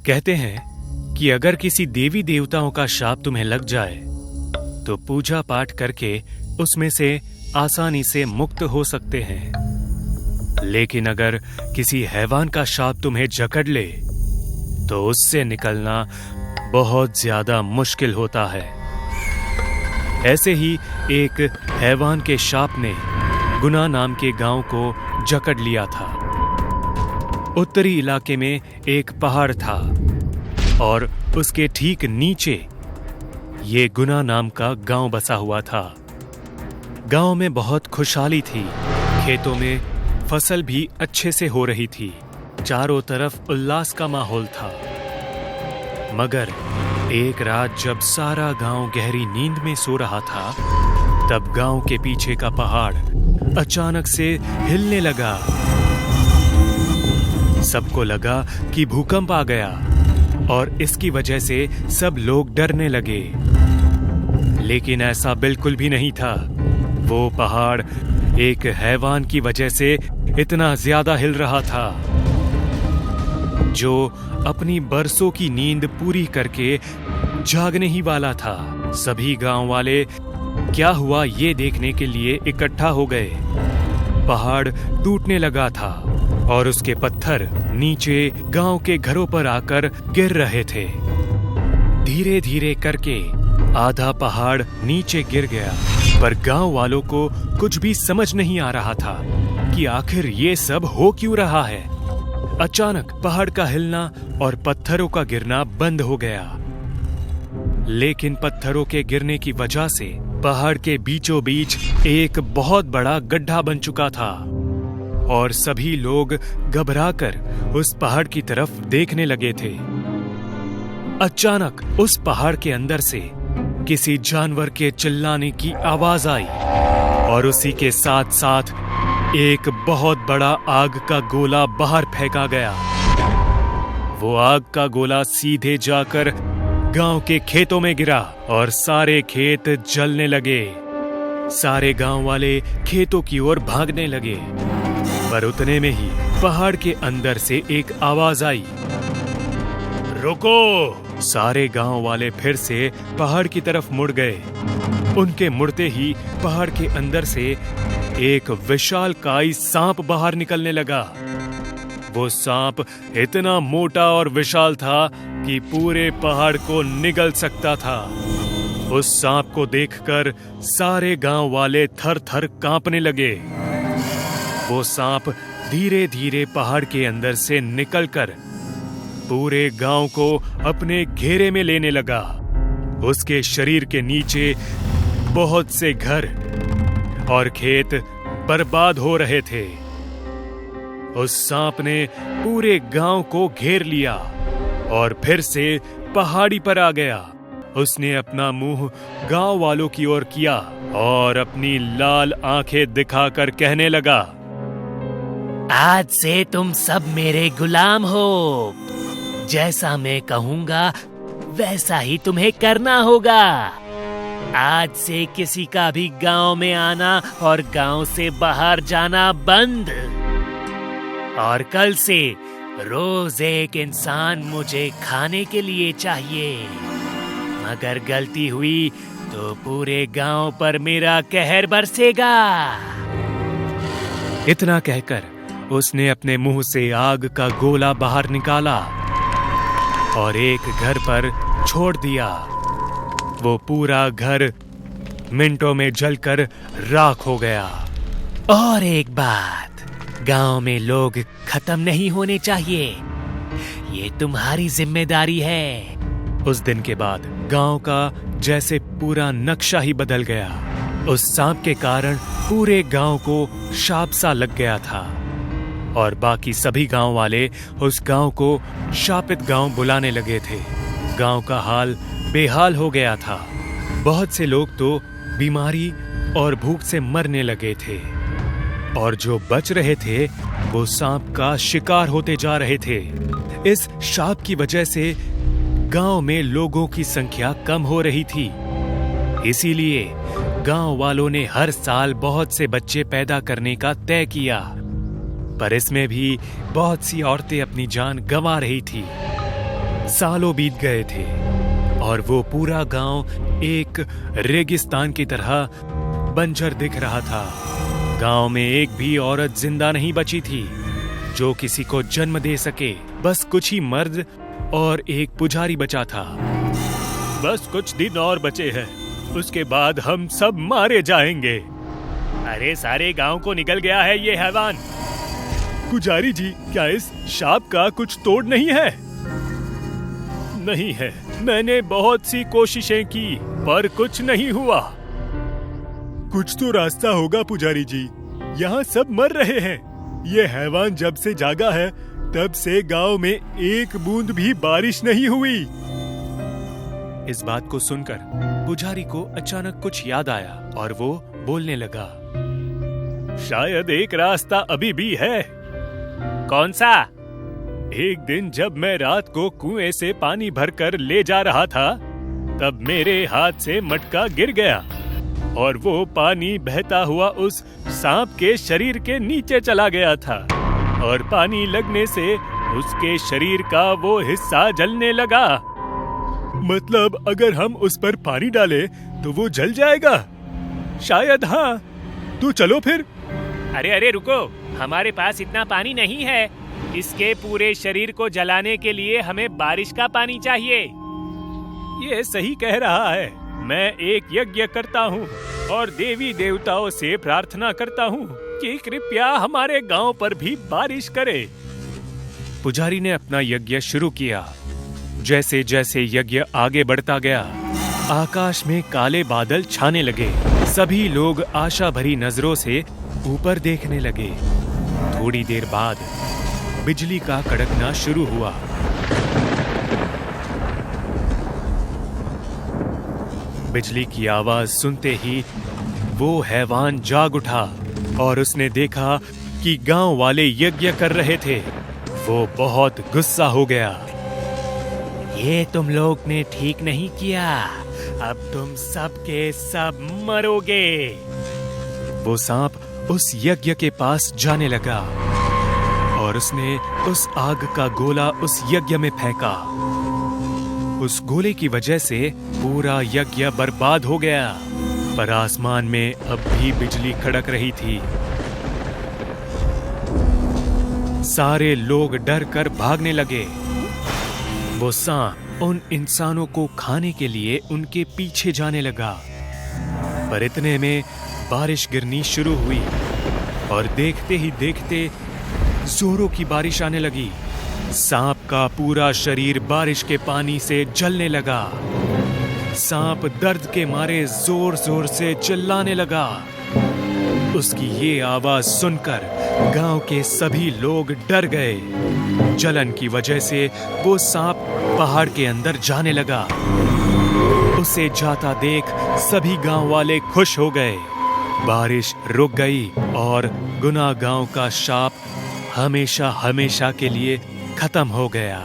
कहते हैं कि अगर किसी देवी देवताओं का शाप तुम्हें लग जाए तो पूजा पाठ करके उसमें से आसानी से मुक्त हो सकते हैं, लेकिन अगर किसी हैवान का शाप तुम्हें जकड़ ले तो उससे निकलना बहुत ज्यादा मुश्किल होता है। ऐसे ही एक हैवान के शाप ने गुना नाम के गांव को जकड़ लिया था। उत्तरी इलाके में एक पहाड़ था और उसके ठीक नीचे ये गुना नाम का गांव बसा हुआ था। गांव में बहुत खुशहाली थी, खेतों में फसल भी अच्छे से हो रही थी, चारों तरफ उल्लास का माहौल था। मगर एक रात जब सारा गांव गहरी नींद में सो रहा था, तब गांव के पीछे का पहाड़ अचानक से हिलने लगा। सबको लगा कि भूकंप आ गया और इसकी वजह से सब लोग डरने लगे, लेकिन ऐसा बिल्कुल भी नहीं था। वो पहाड़ एक हैवान की वजह से इतना ज्यादा हिल रहा था जो अपनी बरसों की नींद पूरी करके जागने ही वाला था। सभी गांव वाले क्या हुआ ये देखने के लिए इकट्ठा हो गए। पहाड़ टूटने लगा था और उसके पत्थर नीचे गांव के घरों पर आकर गिर रहे थे। धीरे धीरे करके आधा पहाड़ नीचे गिर गया, पर गांव वालों को कुछ भी समझ नहीं आ रहा था कि आखिर ये सब हो क्यों रहा है। अचानक पहाड़ का हिलना और पत्थरों का गिरना बंद हो गया, लेकिन पत्थरों के गिरने की वजह से पहाड़ के बीचों बीच एक बहुत बड़ा गड्ढा बन चुका था और सभी लोग घबराकर उस पहाड़ की तरफ देखने लगे थे। अचानक उस पहाड़ के अंदर से किसी जानवर के चिल्लाने की आवाज आई और उसी के साथ साथ एक बहुत बड़ा आग का गोला बाहर फेंका गया। वो आग का गोला सीधे जाकर गांव के खेतों में गिरा और सारे खेत जलने लगे। सारे गांव वाले खेतों की ओर भागने लगे, पर उतने में ही पहाड़ के अंदर से एक आवाज आई, रुको! सारे गांव वाले फिर से पहाड़ की तरफ मुड़ गए। उनके मुड़ते ही पहाड़ के अंदर से एक विशालकाय सांप बाहर निकलने लगा। वो सांप इतना मोटा और विशाल था कि पूरे पहाड़ को निगल सकता था। उस सांप को देखकर सारे गांव वाले थर थर कांपने लगे। वो सांप धीरे धीरे पहाड़ के अंदर से निकलकर पूरे गांव को अपने घेरे में लेने लगा। उसके शरीर के नीचे बहुत से घर और खेत बर्बाद हो रहे थे। उस सांप ने पूरे गांव को घेर लिया और फिर से पहाड़ी पर आ गया। उसने अपना मुंह गांव वालों की ओर किया और अपनी लाल आंखें दिखाकर कहने लगा, आज से तुम सब मेरे गुलाम हो। जैसा मैं कहूंगा वैसा ही तुम्हें करना होगा। आज से किसी का भी गांव में आना और गांव से बाहर जाना बंद। और कल से रोज एक इंसान मुझे खाने के लिए चाहिए। अगर गलती हुई तो पूरे गांव पर मेरा कहर बरसेगा। इतना कहकर उसने अपने मुंह से आग का गोला बाहर निकाला और एक घर पर छोड़ दिया। वो पूरा घर मिनटों में जलकर राख हो गया। और एक बात, गांव में लोग खत्म नहीं होने चाहिए। ये तुम्हारी जिम्मेदारी है। उस दिन के बाद गांव का जैसे पूरा नक्शा ही बदल गया। उस सांप के कारण पूरे गांव को शाप सा लग गया था और बाकी सभी गांव वाले उस गांव को शापित गांव बुलाने लगे थे। गांव का हाल बेहाल हो गया था। बहुत से लोग तो बीमारी और भूख से मरने लगे थे और जो बच रहे थे वो सांप का शिकार होते जा रहे थे। इस शाप की वजह से गांव में लोगों की संख्या कम हो रही थी। इसीलिए गांव वालों ने हर साल बहुत से बच्चे पैदा करने का तय किया, पर इसमें भी बहुत सी औरतें अपनी जान गंवा रही थी। सालों बीत गए थे और वो पूरा गांव एक रेगिस्तान की तरह बंजर दिख रहा था। गांव में एक भी औरत जिंदा नहीं बची थी जो किसी को जन्म दे सके। बस कुछ ही मर्द और एक पुजारी बचा था। बस कुछ दिन और बचे हैं, उसके बाद हम सब मारे जाएंगे। अरे सारे गांव को निकल गया है ये हैवान। पुजारी जी, क्या इस शाप का कुछ तोड़ नहीं है? नहीं है, मैंने बहुत सी कोशिशें की पर कुछ नहीं हुआ। कुछ तो रास्ता होगा पुजारी जी, यहाँ सब मर रहे हैं। ये हैवान जब से जागा है तब से गांव में एक बूंद भी बारिश नहीं हुई। इस बात को सुनकर पुजारी को अचानक कुछ याद आया और वो बोलने लगा, शायद एक रास्ता अभी भी है। कौन सा? एक दिन जब मैं रात को कुएं से पानी भरकर ले जा रहा था तब मेरे हाथ से मटका गिर गया और वो पानी बहता हुआ उस सांप के शरीर के नीचे चला गया था और पानी लगने से उसके शरीर का वो हिस्सा जलने लगा। मतलब अगर हम उस पर पानी डालें तो वो जल जाएगा? शायद हाँ। तो चलो फिर। अरे अरे रुको, हमारे पास इतना पानी नहीं है। इसके पूरे शरीर को जलाने के लिए हमें बारिश का पानी चाहिए। ये सही कह रहा है। मैं एक यज्ञ करता हूँ और देवी देवताओं से प्रार्थना करता हूँ कि कृपया हमारे गांव पर भी बारिश करे। पुजारी ने अपना यज्ञ शुरू किया। जैसे जैसे यज्ञ आगे बढ़ता गया, आकाश में काले बादल छाने लगे। सभी लोग आशा भरी नजरों से ऊपर देखने लगे। थोड़ी देर बाद बिजली का कड़कना शुरू हुआ। बिजली की आवाज सुनते ही वो हैवान जाग उठा और उसने देखा कि गांव वाले यज्ञ कर रहे थे। वो बहुत गुस्सा हो गया। ये तुम लोग ने ठीक नहीं किया, अब तुम सब के सब मरोगे। वो सांप उस यज्ञ के पास जाने लगा और उसने उस आग का गोला उस यज्ञ में फेंका। उस गोले की वजह से पूरा यज्ञ बर्बाद हो गया, पर आसमान में अब भी बिजली कड़क रही थी। सारे लोग डर कर भागने लगे। वो सांप उन इंसानों को खाने के लिए उनके पीछे जाने लगा। पर इतने में बारिश गिरनी शुरू हुई और देखते ही देखते जोरों की बारिश आने लगी। सांप का पूरा शरीर बारिश के पानी से जलने लगा। सांप दर्द के मारे जोर जोर से चिल्लाने लगा। उसकी ये आवाज सुनकर गांव के सभी लोग डर गए। जलन की वजह से वो सांप पहाड़ के अंदर जाने लगा। उसे जाता देख सभी गांव वाले खुश हो गए। बारिश रुक गई और गुना गांव का शाप हमेशा हमेशा के लिए खत्म हो गया।